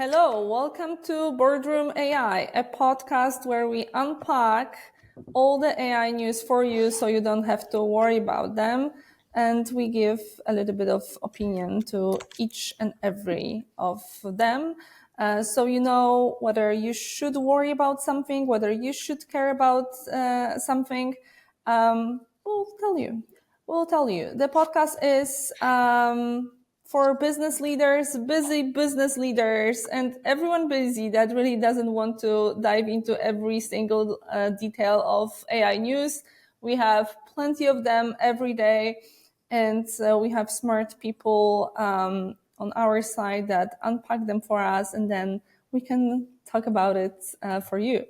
Hello, welcome to Boardroom AI, a podcast where we unpack all the AI news for you so you don't have to worry about them. And we give a little bit of opinion to each and every of them. So you know whether you should worry about something, whether you should care about something. We'll tell you. We'll tell you. The podcast is for business leaders, busy business leaders, and everyone busy that really doesn't want to dive into every single detail of AI news. We have plenty of them every day, and we have smart people on our side that unpack them for us, and then we can talk about it for you.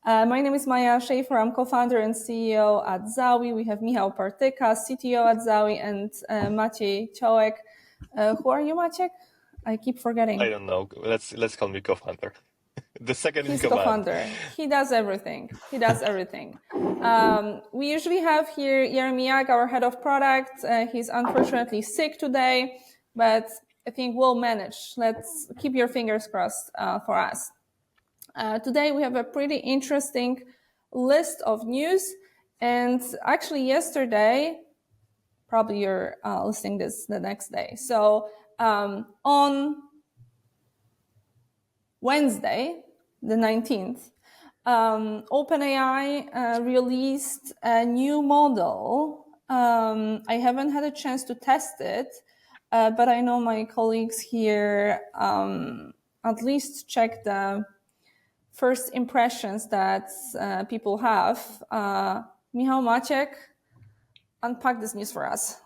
My name is Maya Schaefer. I'm co-founder and CEO at Zawi. We have Michał Partyka, CTO at Zawi, and Maciej Ciołek. Who are you, Maciek? I keep forgetting. I don't know. Let's call me co-founder. The second in He's command. co-founder. He does everything. We usually have here Jeremiak, our head of product. He's unfortunately sick today, but I think we'll manage. Let's keep your fingers crossed for us. Today we have a pretty interesting list of news, and actually yesterday, probably you're listening this the next day. So on Wednesday, the 19th, OpenAI released a new model. I haven't had a chance to test it, but I know my colleagues here at least checked the first impressions that people have. Michał, Maciek, unpack this news for us.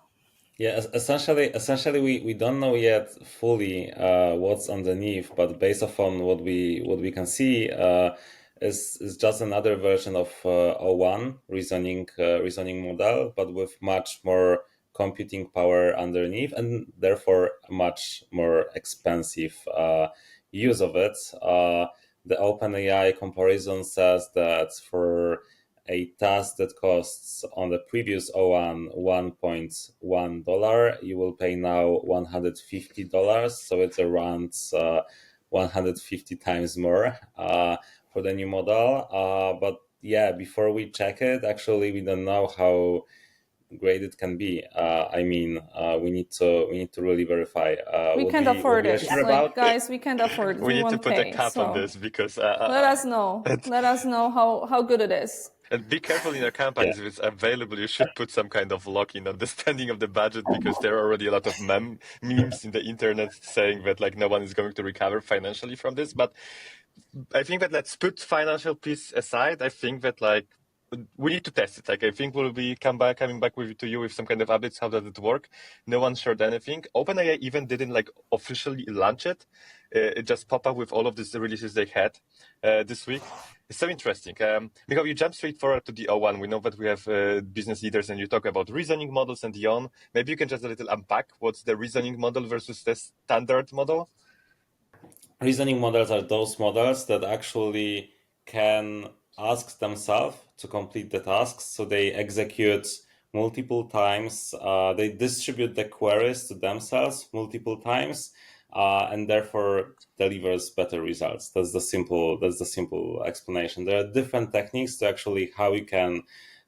Yeah, essentially, we don't know yet fully what's underneath, but based on what we can see, is just another version of o1 reasoning model, but with much more computing power underneath, and therefore a much more expensive use of it. The OpenAI comparison says that for a task that costs on the previous o1 $1.1, you will pay now $150. So it's around 150 times more for the new model. But yeah, before we check it, actually, we don't know how great it can be. We need to really verify. We can't afford it. Sure guys, we can't afford it. We need to put a cap on this because let us know. Let us know how good it is. And be careful in your campaigns. If it's available, you should put some kind of lock in understanding of the budget, because there are already a lot of memes in the internet saying that like no one is going to recover financially from this. But I think that let's put financial piece aside. I think that like we need to test it. Like I think we'll be coming back to you with some kind of updates. How does it work? No one shared anything. OpenAI even didn't like officially launch it. It just popped up with all of these releases they had this week. It's so interesting. Because you jump straight forward to the o1. We know that we have business leaders, and you talk about reasoning models and the on. Maybe you can just a little unpack what's the reasoning model versus the standard model. Reasoning models are those models that actually can ask themselves to complete the tasks. So they execute multiple times. They distribute the queries to themselves multiple times, and therefore delivers better results. That's the simple explanation. There are different techniques to actually how you can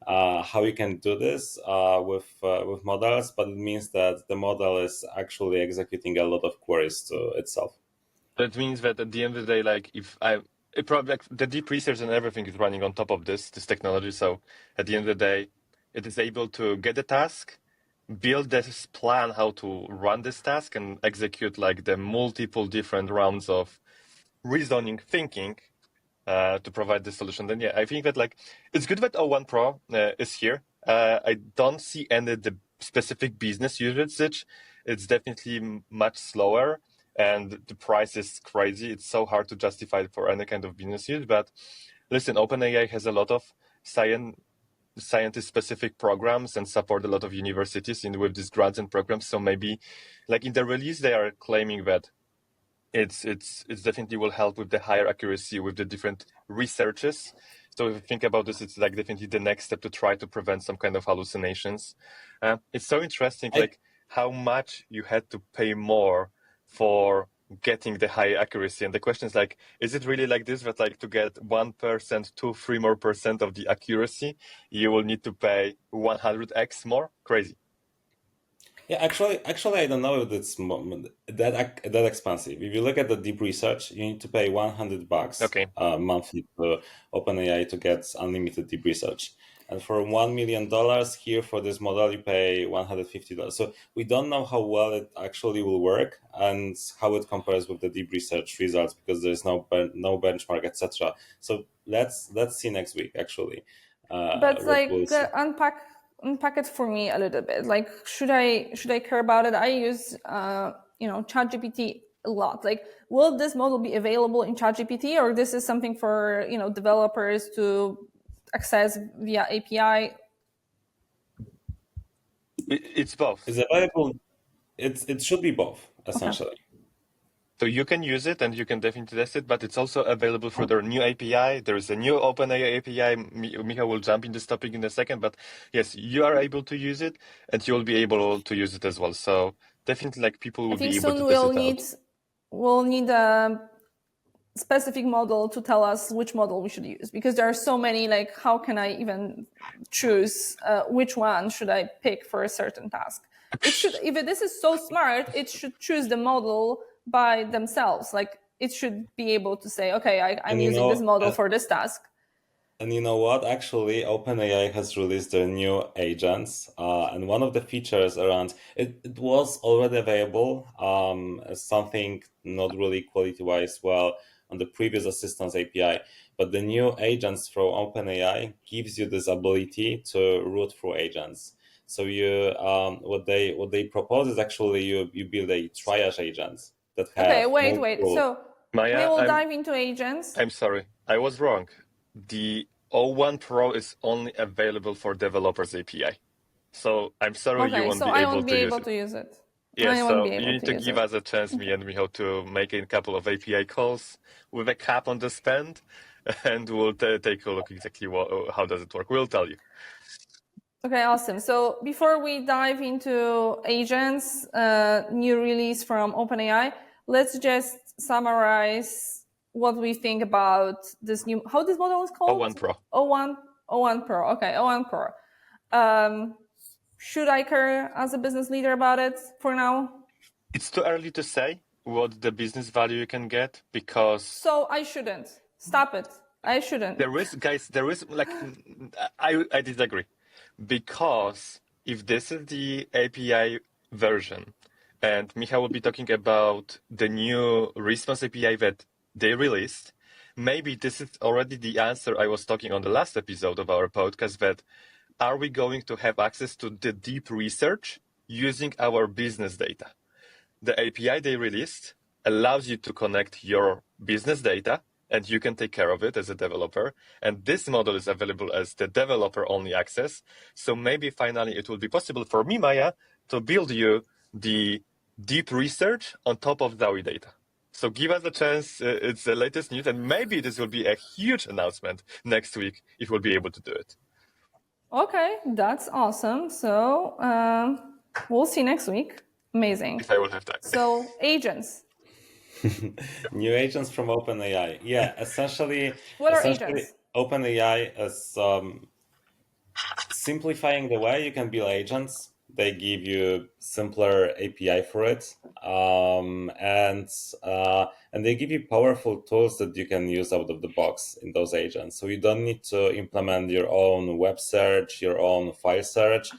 do this with models, but it means that the model is actually executing a lot of queries to itself. That means that at the end of the day, like it probably like the deep research and everything is running on top of this technology. So at the end of the day, it is able to get the task, build this plan how to run this task, and execute like the multiple different rounds of reasoning thinking to provide the solution. Then yeah, I think that like it's good that o1-pro is here. I don't see any the specific business usage. It's definitely much slower. And the price is crazy. It's so hard to justify it for any kind of business use. But listen, OpenAI has a lot of scientist-specific programs and support a lot of universities with these grants and programs. So maybe, like in the release, they are claiming that it's definitely will help with the higher accuracy with the different researches. So if you think about this, it's like definitely the next step to try to prevent some kind of hallucinations. It's so interesting, like how much you had to pay more for getting the high accuracy. And the question is like, is it really like this? That like to get 1%, 3 more percent of the accuracy, you will need to pay 100x more? Crazy. Yeah, actually, I don't know if it's that expensive. If you look at the deep research, you need to pay $100 Okay. monthly to OpenAI to get unlimited deep research. And for $1 million here for this model, you pay $150. So we don't know how well it actually will work and how it compares with the deep research results because there is no benchmark, etc. So let's see next week. Actually, But what we'll see. unpack it for me a little bit. Like, should I care about it? I use ChatGPT a lot. Like, will this model be available in ChatGPT, or this is something for developers to access via API? It's both. It's available. It should be both essentially. Okay. So you can use it and you can definitely test it, but it's also available for their new API. There is a new OpenAI API. Michał will jump in this topic in a second, but yes, you are able to use it and you will be able to use it as well. So definitely like people will be able to test it out. We'll need a specific model to tell us which model we should use, because there are so many. Like, how can I even choose which one should I pick for a certain task? If this is so smart, it should choose the model by themselves. Like, it should be able to say, okay, I'm using this model for this task. And you know what? Actually, OpenAI has released their new agents, and one of the features around it was already available as something not really quality-wise well on the previous Assistance API, but the new agents from OpenAI gives you this ability to route through agents. So you what they propose is actually you build a triage agent that have okay. Wait. So Maya, we will dive into agents. I'm sorry, I was wrong. The o1-pro is only available for developers API. So I'm sorry you won't be able to use it. Yes, so you need to give us a chance, me and Michał, to make a couple of API calls with a cap on the spend, and we'll take a look exactly how does it work. We'll tell you. Okay, awesome. So before we dive into agents, new release from OpenAI, let's just summarize what we think about this new, how this model is called? o1-pro. o1-pro. Okay, o1-pro. Should I care as a business leader about it for now? It's too early to say what the business value you can get, because... So I shouldn't. Stop it. I shouldn't. There is like, I disagree. Because if this is the API version, and Michał will be talking about the new response API that they released, maybe this is already the answer I was talking on the last episode of our podcast, that are we going to have access to the deep research using our business data? The API they released allows you to connect your business data, and you can take care of it as a developer. And this model is available as the developer-only access. So maybe finally it will be possible for me, Maya, to build you the deep research on top of DAWI data. So give us a chance. It's the latest news, and maybe this will be a huge announcement next week if we'll be able to do it. Okay, that's awesome. So we'll see next week. Amazing. If I will have time. So agents. New agents from OpenAI. Yeah, essentially. What are agents? OpenAI is simplifying the way you can build agents. They give you simpler API for it, and they give you powerful tools that you can use out of the box in those agents. So you don't need to implement your own web search, your own file search.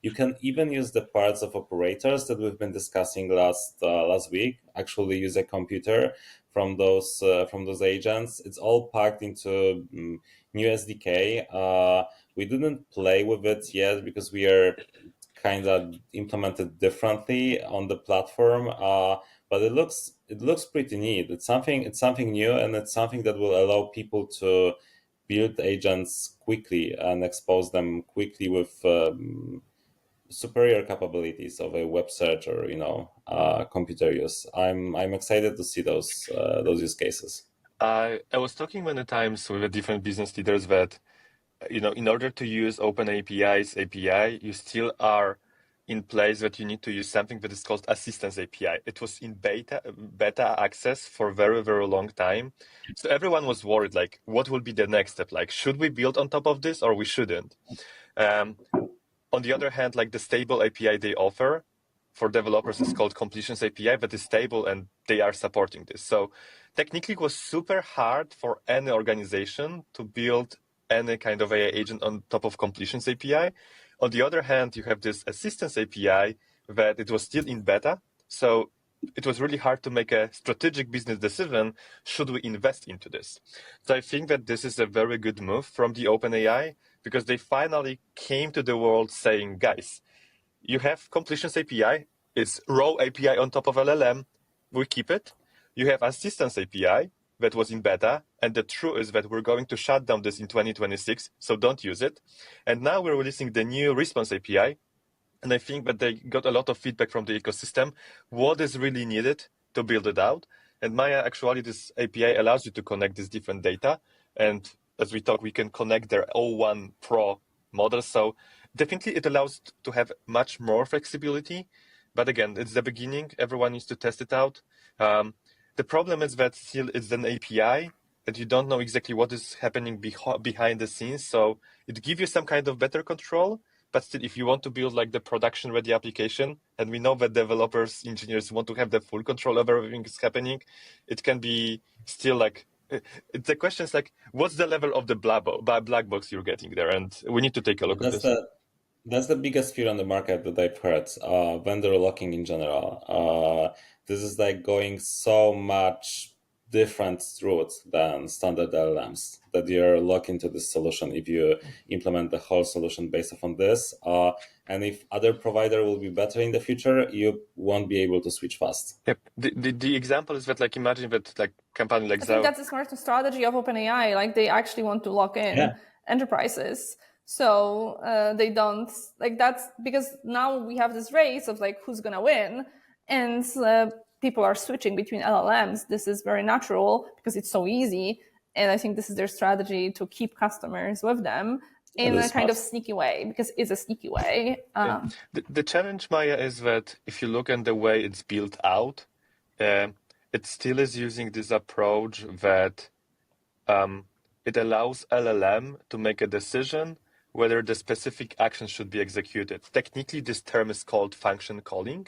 You can even use the parts of operators that we've been discussing last week. Actually, use a computer from those agents. It's all packed into new SDK. We didn't play with it yet because we are kind of implemented differently on the platform. But it looks pretty neat. It's something new, and it's something that will allow people to build agents quickly and expose them quickly with superior capabilities of a web search or computer use. I'm excited to see those use cases. I was talking many times with different business leaders that in order to use OpenAPI's API, you still are in place that you need to use something that is called Assistance API. It was in beta access for a very, very long time. So everyone was worried, like, what will be the next step? Like, should we build on top of this or we shouldn't? On the other hand, like the stable API they offer for developers is called Completions API, that is stable and they are supporting this. So technically it was super hard for any organization to build any kind of AI agent on top of Completions API. On the other hand, you have this Assistance API that it was still in beta. So it was really hard to make a strategic business decision. Should we invest into this? So I think that this is a very good move from the OpenAI, because they finally came to the world saying, guys, you have Completions API, it's raw API on top of LLM, we keep it. You have Assistance API that was in beta, and the truth is that we're going to shut down this in 2026, so don't use it. And now we're releasing the new Response API, and I think that they got a lot of feedback from the ecosystem, what is really needed to build it out. And Maya, actually, this API allows you to connect this different data, and as we talk, we can connect their o1-pro model. So definitely it allows to have much more flexibility. But again, it's the beginning. Everyone needs to test it out. The problem is that still it's an API and you don't know exactly what is happening behind the scenes. So it gives you some kind of better control. But still, if you want to build like the production ready application, and we know that developers, engineers want to have the full control of everything that's happening, it can be still like, the question is like, what's the level of the black box you're getting there? And we need to take a look at this. That's the biggest fear on the market that I've heard, vendor locking in general. This is like going so much different routes than standard LLMs, that you're locked into this solution if you implement the whole solution based on this. And if other provider will be better in the future, you won't be able to switch fast. Yep. The example is that, like, imagine that like company like I think that's a smart strategy of OpenAI. Like they actually want to lock in enterprises. So they don't, like, that's because now we have this race of like who's gonna win, and people are switching between LLMs. This is very natural because it's so easy, and I think this is their strategy to keep customers with them in a kind of sneaky way, because it's a sneaky way. The challenge, Maya, is that if you look at the way it's built out, it still is using this approach that it allows LLM to make a decision whether the specific action should be executed. Technically, this term is called function calling.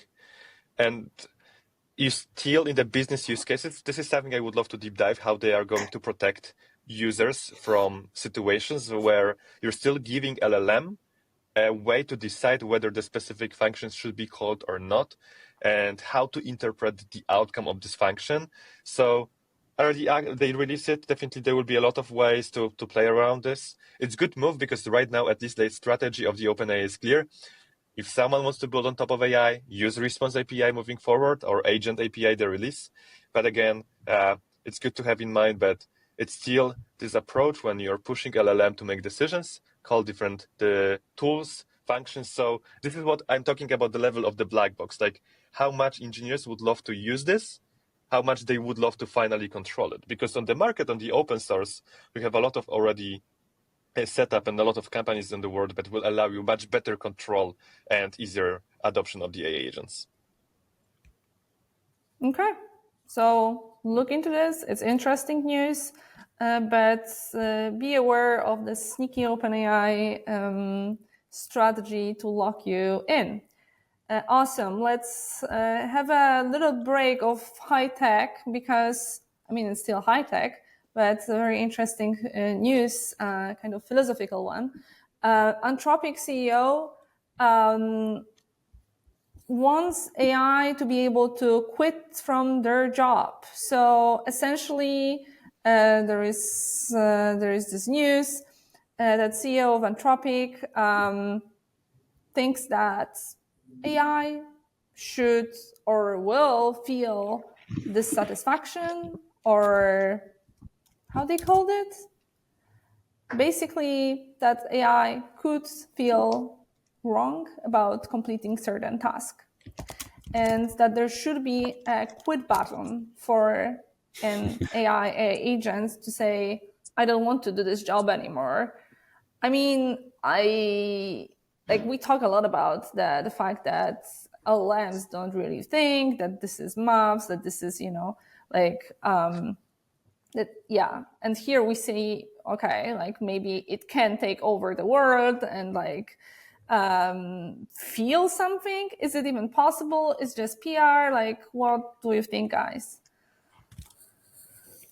And you still, in the business use cases, this is something I would love to deep dive, how they are going to protect users from situations where you're still giving LLM a way to decide whether the specific functions should be called or not, and how to interpret the outcome of this function. So already they release it. Definitely there will be a lot of ways to play around this. It's a good move because right now, at least the strategy of the OpenAI is clear. If someone wants to build on top of AI, use Response API moving forward, or Agent API they release. But again, it's good to have in mind that it's still this approach when you're pushing LLM to make decisions, call different the tools, functions. So this is what I'm talking about, the level of the black box, like how much engineers would love to use this, how much they would love to finally control it. Because on the market, on the open source, we have a lot of already set up and a lot of companies in the world that will allow you much better control and easier adoption of the AI agents. Okay, so look into this. It's interesting news, but be aware of the sneaky OpenAI strategy to lock you in. Awesome. Let's have a little break of high tech, because, I mean, it's still high tech, but it's a very interesting news, kind of philosophical one. Anthropic CEO wants AI to be able to quit from their job. So essentially, there is this news that CEO of Anthropic thinks that AI should or will feel dissatisfaction, or how they called it? Basically, that AI could feel wrong about completing certain tasks, and that there should be a quit button for an AI agent to say, I don't want to do this job anymore. I mean, I like we talk a lot about the fact that LLMs don't really think, that this is maths, that this is, like that, yeah. And here we see, okay, like maybe it can take over the world and like feel something. Is it even possible? It's just PR. Like, what do you think, guys?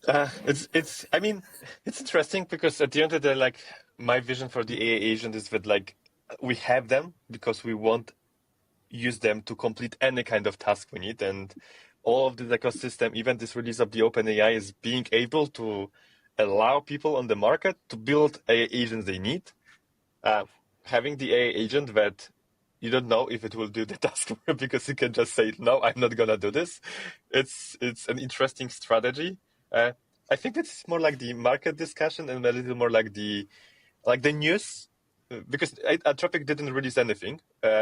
I mean, it's interesting because at the end of the day, like my vision for the AI agent is that like we have them because we want use them to complete any kind of task we need, and all of this ecosystem, even this release of the OpenAI, is being able to allow people on the market to build AI agents they need. Having the AI agent that you don't know if it will do the task because you can just say, no, I'm not gonna do this. It's an interesting strategy. I think it's more like the market discussion and a little more like the news, because Anthropic didn't release anything,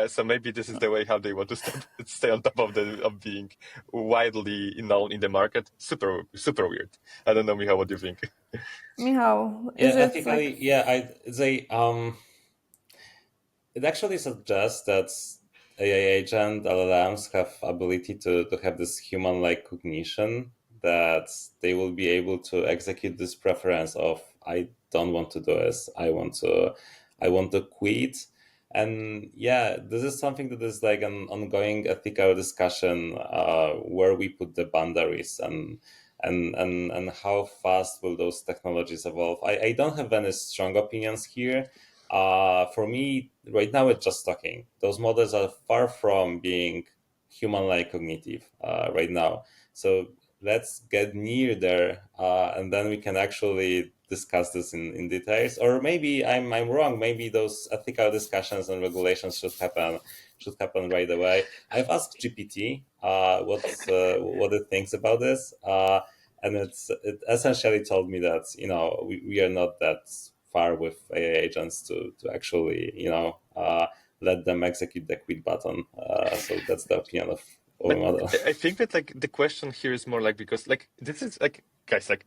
so maybe this is the way how they want to stay on top of being widely known in the market. Super weird. I don't know, Michał, what do you think? Michał, ethically, it actually suggests that AI agent LLMs have ability to have this human-like cognition, that they will be able to execute this preference of I don't want to do this, I want to quit. And yeah, this is something that is like an ongoing ethical discussion where we put the boundaries and how fast will those technologies evolve. I don't have any strong opinions here. For me, right now, it's just talking. Those models are far from being human-like cognitive right now. So let's get near there, and then we can actually discuss this in details. Or maybe I'm wrong. Maybe those ethical discussions and regulations should happen right away. I've asked GPT what it thinks about this, and it essentially told me that we are not that far with AI agents to actually let them execute the quit button. So that's the opinion of our model. I think that like the question here is more like, because like this is like, guys, like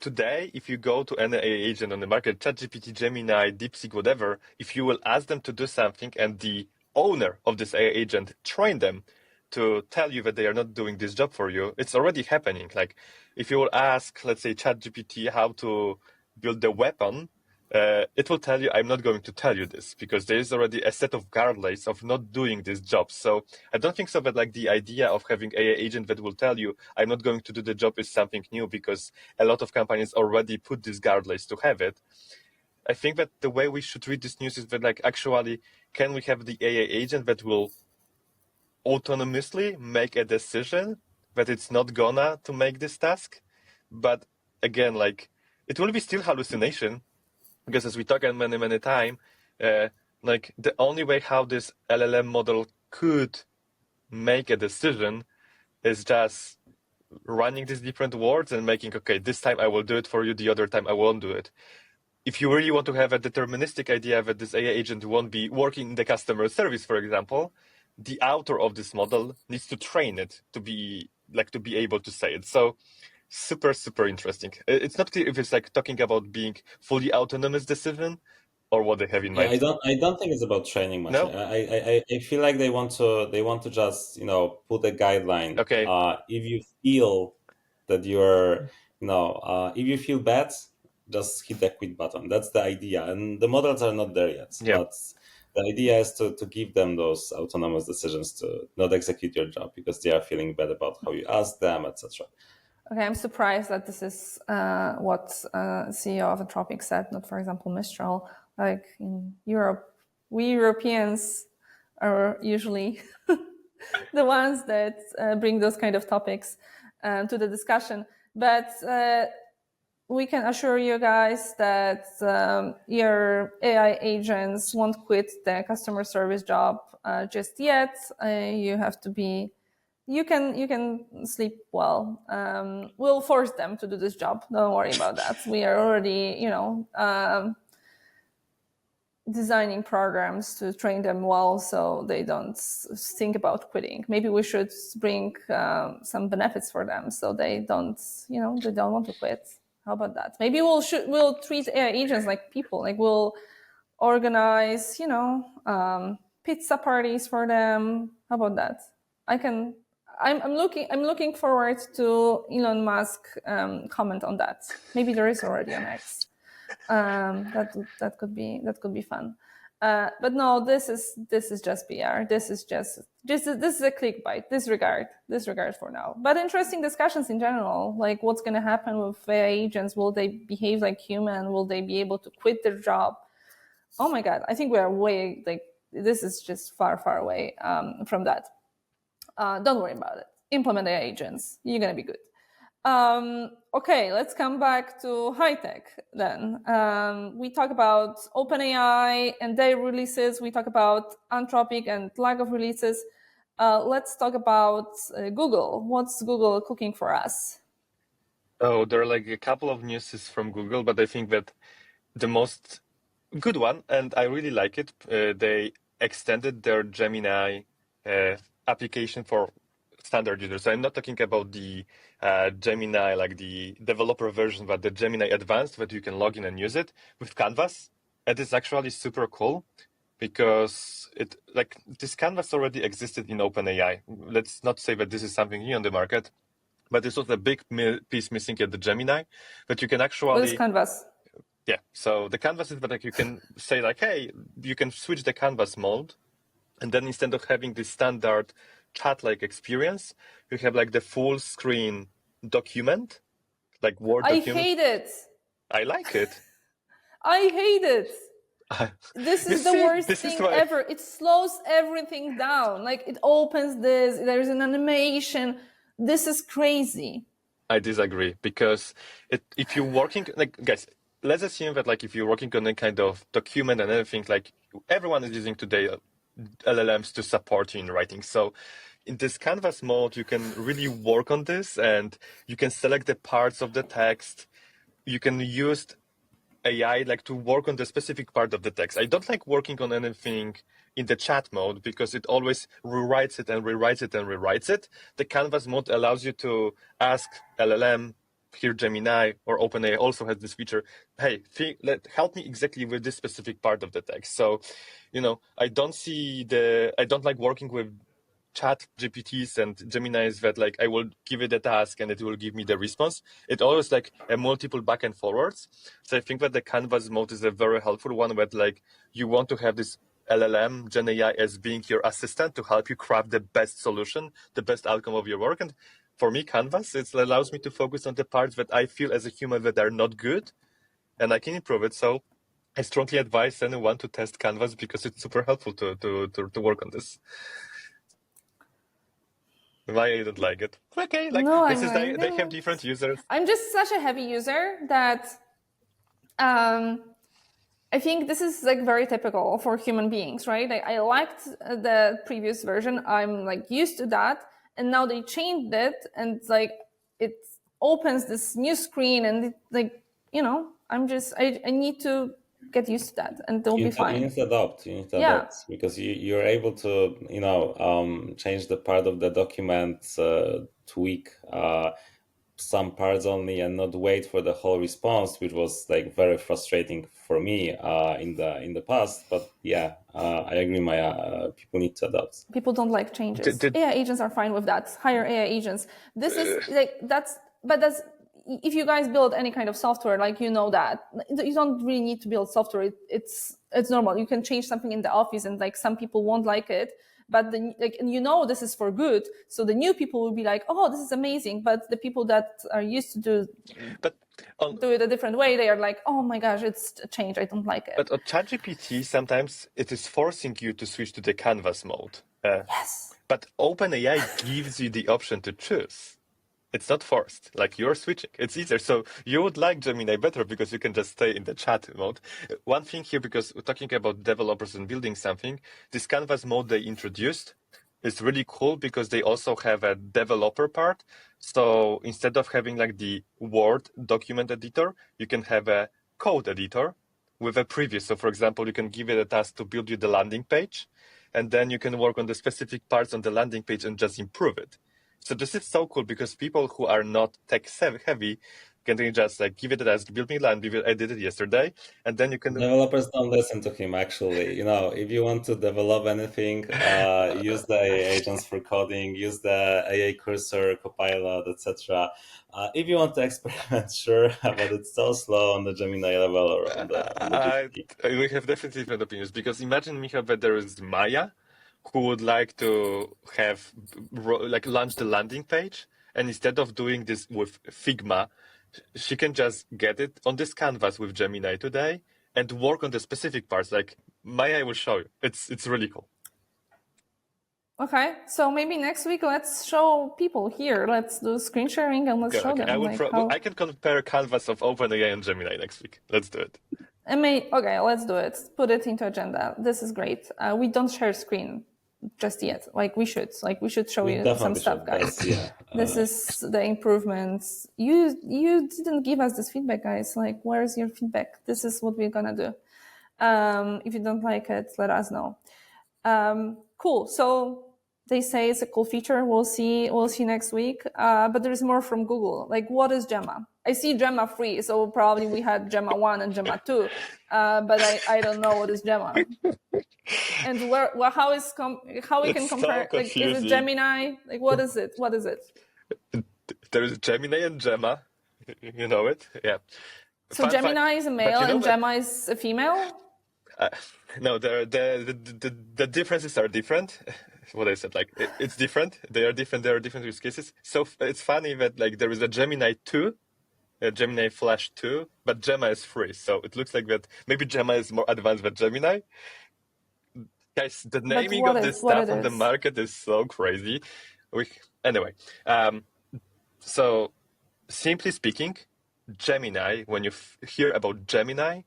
today, if you go to any AI agent on the market, ChatGPT, Gemini, DeepSeek, whatever, if you will ask them to do something and the owner of this AI agent train them to tell you that they are not doing this job for you, it's already happening. Like if you will ask, let's say, ChatGPT how to build the weapon, it will tell you, I'm not going to tell you this, because there is already a set of guidelines of not doing this job. So I don't think so that like the idea of having AI agent that will tell you, I'm not going to do the job, is something new, because a lot of companies already put these guidelines to have it. I think that the way we should read this news is that like actually, can we have the AI agent that will autonomously make a decision that it's not gonna to make this task? But again, like it will be still hallucination, because as we talked many time, like the only way how this LLM model could make a decision is just running these different words and making, okay, this time I will do it for you, the other time I won't do it. If you really want to have a deterministic idea that this AI agent won't be working in the customer service, for example, the author of this model needs to train it to be able to say it. So super interesting. It's not clear if it's like talking about being fully autonomous decision or what they have in mind. I don't think it's about training much. No? I feel like they want to just put a guideline. Okay. If you feel that you're if you feel bad, just hit the quit button. That's the idea, and the models are not there yet. Yeah. But the idea is to give them those autonomous decisions to not execute your job because they are feeling bad about how you ask them, etc. Okay, I'm surprised that this is what CEO of Anthropic said, not, for example, Mistral. Like in Europe, we Europeans are usually the ones that bring those kind of topics to the discussion. But we can assure you guys that your AI agents won't quit the customer service job just yet. You have to be... You can sleep well. We'll force them to do this job. Don't worry about that. We are already, designing programs to train them well so they don't think about quitting. Maybe we should bring some benefits for them so they don't want to quit. How about that? Maybe we'll treat AI agents like people. Like we'll organize, pizza parties for them. How about that? I'm looking forward to Elon Musk comment on that. Maybe there is already on X. That could be fun. But no, this is just PR. This is a clickbait. Disregard for now. But interesting discussions in general, like what's going to happen with AI agents. Will they behave like human? Will they be able to quit their job? Oh my God, I think we are way, this is just far, far away from that. Don't worry about it. Implement AI agents. You're going to be good. Okay, let's come back to high tech then. We talk about OpenAI and their releases. We talk about Anthropic and lack of releases. Let's talk about Google. What's Google cooking for us? Oh, there are like a couple of newses from Google, but I think that the most good one, and I really like it, they extended their Gemini application for standard users. So I'm not talking about the Gemini, like the developer version, but the Gemini Advanced that you can log in and use it with Canvas. It is actually super cool because this Canvas already existed in OpenAI. Let's not say that this is something new on the market, but this was a big piece missing at the Gemini, that you can actually... What is Canvas? Yeah, so the canvas is that you can say hey, you can switch the canvas mode, and then instead of having this standard chat-like experience, you have the full screen document, like Word document. I hate it. I like it. I hate it. This is the worst thing ever. It slows everything down. It opens this, there's an animation. This is crazy. I disagree, because if you're working, guys, let's assume that if you're working on a kind of document and everything, everyone is using today LLMs to support you in writing. So in this canvas mode, you can really work on this, and you can select the parts of the text. You can use AI to work on the specific part of the text. I don't like working on anything in the chat mode because it always rewrites it and rewrites it and rewrites it. The canvas mode allows you to ask LLM, here Gemini or OpenAI also has this feature, hey, help me exactly with this specific part of the text. So, I don't like working with chat GPTs and Geminis that I will give it a task and it will give me the response. It always a multiple back and forwards. So I think that the canvas mode is a very helpful one, that you want to have this LLM, Gen AI, as being your assistant to help you craft the best solution, the best outcome of your work. And for me, Canvas, it allows me to focus on the parts that I feel as a human that are not good, and I can improve it. So I strongly advise anyone to test Canvas because it's super helpful to work on this. Why you don't like it? Okay, they have different users. I'm just such a heavy user that I think this is very typical for human beings, right? I liked the previous version. I'm used to that. And now they changed it, and it opens this new screen, and I need to get used to that, and they'll be fine. You need to adopt. Because you're able to change the part of the document, tweak some parts only, and not wait for the whole response, which was very frustrating for me in the past. But I agree. People need to adopt. People don't like changes. AI agents are fine with that. Hire AI agents. This is that's if you guys build any kind of software, that you don't really need to build software. It's normal. You can change something in the office, and some people won't like it. But this is for good. So the new people will be oh, this is amazing. But the people that are used to do it a different way, they are oh my gosh, it's a change. I don't like it. But on ChatGPT, sometimes it is forcing you to switch to the canvas mode. Yes. But OpenAI gives you the option to choose. It's not forced. You're switching. It's easier. So you would like Gemini better because you can just stay in the chat mode. One thing here, because we're talking about developers and building something, this canvas mode they introduced is really cool because they also have a developer part. So instead of having the Word document editor, you can have a code editor with a preview. So for example, you can give it a task to build you the landing page, and then you can work on the specific parts on the landing page and just improve it. So this is so cool because people who are not tech heavy, Can you just like give it as build me line? I did it yesterday, and then you can. Developers don't listen to him, actually. If you want to develop anything, use the AI agents for coding, use the AI cursor, Copilot, etc. If you want to experiment, sure, but it's so slow on the Gemini level or on the GPT. We have definitely different opinions, because imagine, Michał, that there is Maya who would like to have like launch the landing page, and instead of doing this with Figma, she can just get it on this canvas with Gemini today and work on the specific parts. Like Maya will show you. It's really cool. Okay, so maybe next week let's show people here. Let's do screen sharing and let's show them. I can compare canvas of OpenAI and Gemini next week. Let's do it. Okay, let's do it. Put it into agenda. This is great. We don't share screen just yet. Like we should show you some stuff, guys. This is the improvements. You didn't give us this feedback, guys. Like, where's your feedback? This is what we're gonna do. If you don't like it, let us know. Cool. So they say it's a cool feature. We'll see next week. But there's more from Google. Like, what is Gemma? I see Gemma3, so probably we had Gemma1 and Gemma2. But I don't know what is Gemma. And how we can compare? So like, is it Gemini? Like, what is it? What is it? There is Gemini and Gemma. You know it, yeah. So Gemini is a male and Gemma is a female. No, the differences are different. What I said, like it's different. They are different. There are different use cases. So it's funny that like there is a Gemini 2, a Gemini Flash 2, but Gemma is free. So it looks like that maybe Gemma is more advanced than Gemini. Guys, the naming of this stuff on the market is so crazy. Anyway, so simply speaking, Gemini, when you hear about Gemini,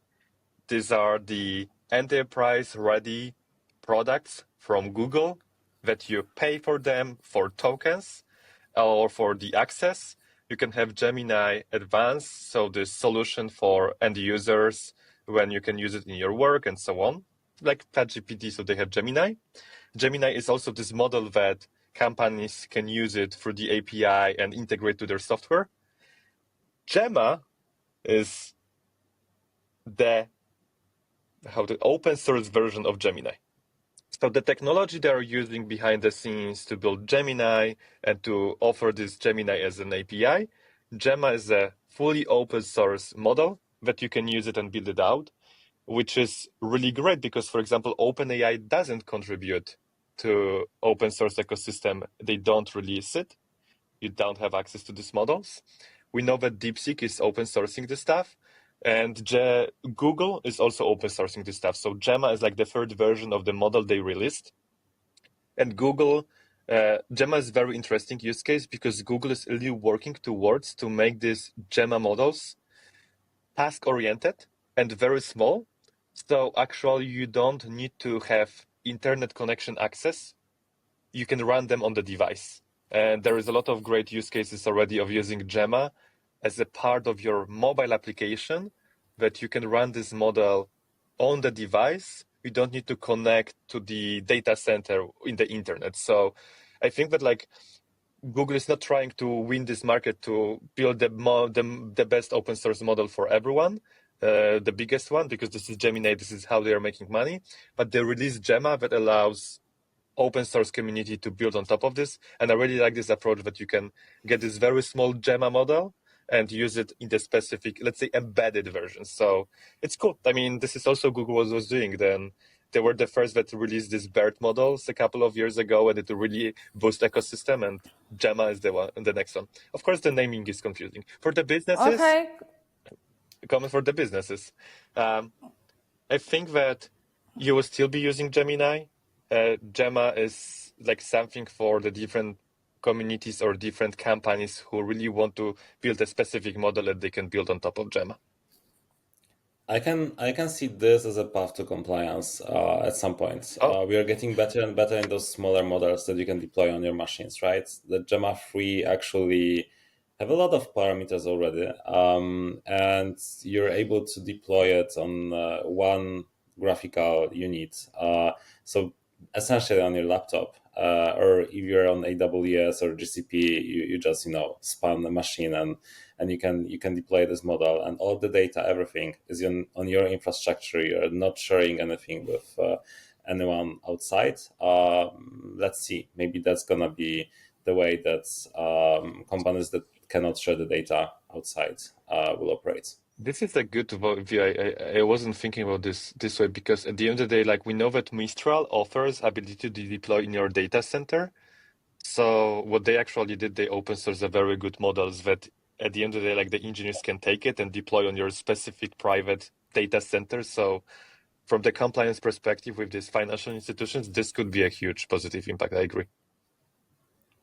these are the enterprise-ready products from Google that you pay for them for tokens or for the access. You can have Gemini Advanced, so the solution for end users when you can use it in your work and so on. Like ChatGPT, so they have Gemini. Gemini is also this model that companies can use it through the API and integrate to their software. Gemma is the open source version of Gemini. So the technology they are using behind the scenes to build Gemini and to offer this Gemini as an API, Gemma is a fully open source model that you can use it and build it out, which is really great because, for example, OpenAI doesn't contribute to open source ecosystem. They don't release it. You don't have access to these models. We know that DeepSeek is open sourcing this stuff, and Google is also open sourcing this stuff. So Gemma is like the third version of the model they released. And Google, Gemma is a very interesting use case because Google is really working towards to make these Gemma models task-oriented and very small. So actually, you don't need to have internet connection access. You can run them on the device. And there is a lot of great use cases already of using Gemma as a part of your mobile application that you can run this model on the device. You don't need to connect to the data center in the internet. So I think that like Google is not trying to win this market to build the best open source model for everyone. The biggest one, because this is Gemini, this is how they are making money. But they released Gemma that allows open source community to build on top of this. And I really like this approach that you can get this very small Gemma model and use it in the specific, let's say, embedded version. So it's cool. I mean, this is also Google was doing. Then they were the first that released these BERT models a couple of years ago, and it really boost ecosystem. And Gemma is the next one. Of course, the naming is confusing for the businesses. Okay. Comment for the businesses. I think that you will still be using Gemini. Gemma is like something for the different communities or different companies who really want to build a specific model that they can build on top of Gemma. I can see this as a path to compliance at some point. We are getting better and better in those smaller models that you can deploy on your machines, right? The Gemma 3 actually have a lot of parameters already, and you're able to deploy it on one graphical unit. So essentially on your laptop, or if you're on AWS or GCP, you just spam the machine and and you can deploy this model, and all the data, everything is on your infrastructure. You're not sharing anything with anyone outside. Let's see, maybe that's gonna be the way that companies that cannot share the data outside will operate. This is a good view. I wasn't thinking about this way, because at the end of the day, like, we know that Mistral offers ability to deploy in your data center. So what they actually did, they open source a very good models that at the end of the day, like, the engineers can take it and deploy on your specific private data center. So from the compliance perspective with these financial institutions, this could be a huge positive impact. I agree.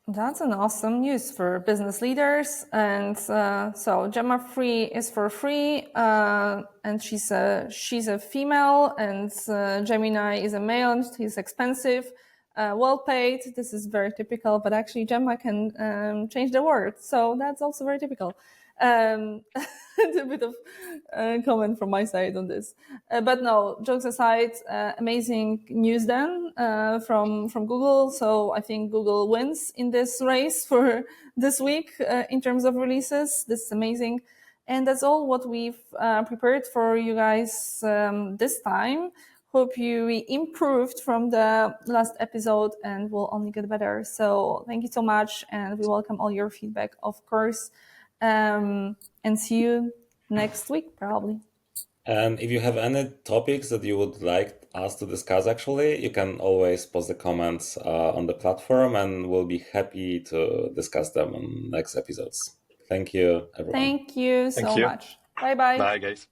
That's an awesome news for business leaders. And so Gemma3 is for free, and she's a female, and Gemini is a male, and he's expensive, well paid. This is very typical, but actually Gemma can change the world, so that's also very typical. A bit of comment from my side on this, but no, jokes aside, amazing news then from Google. So I think Google wins in this race for this week in terms of releases. This is amazing, and that's all what we've prepared for you guys this time. Hope you improved from the last episode and will only get better. So thank you so much, and we welcome all your feedback, of course. And see you next week, probably. And if you have any topics that you would like us to discuss, actually, you can always post the comments on the platform, and we'll be happy to discuss them on next episodes. Thank you, everyone. Thank you so much. Bye-bye. Bye, guys.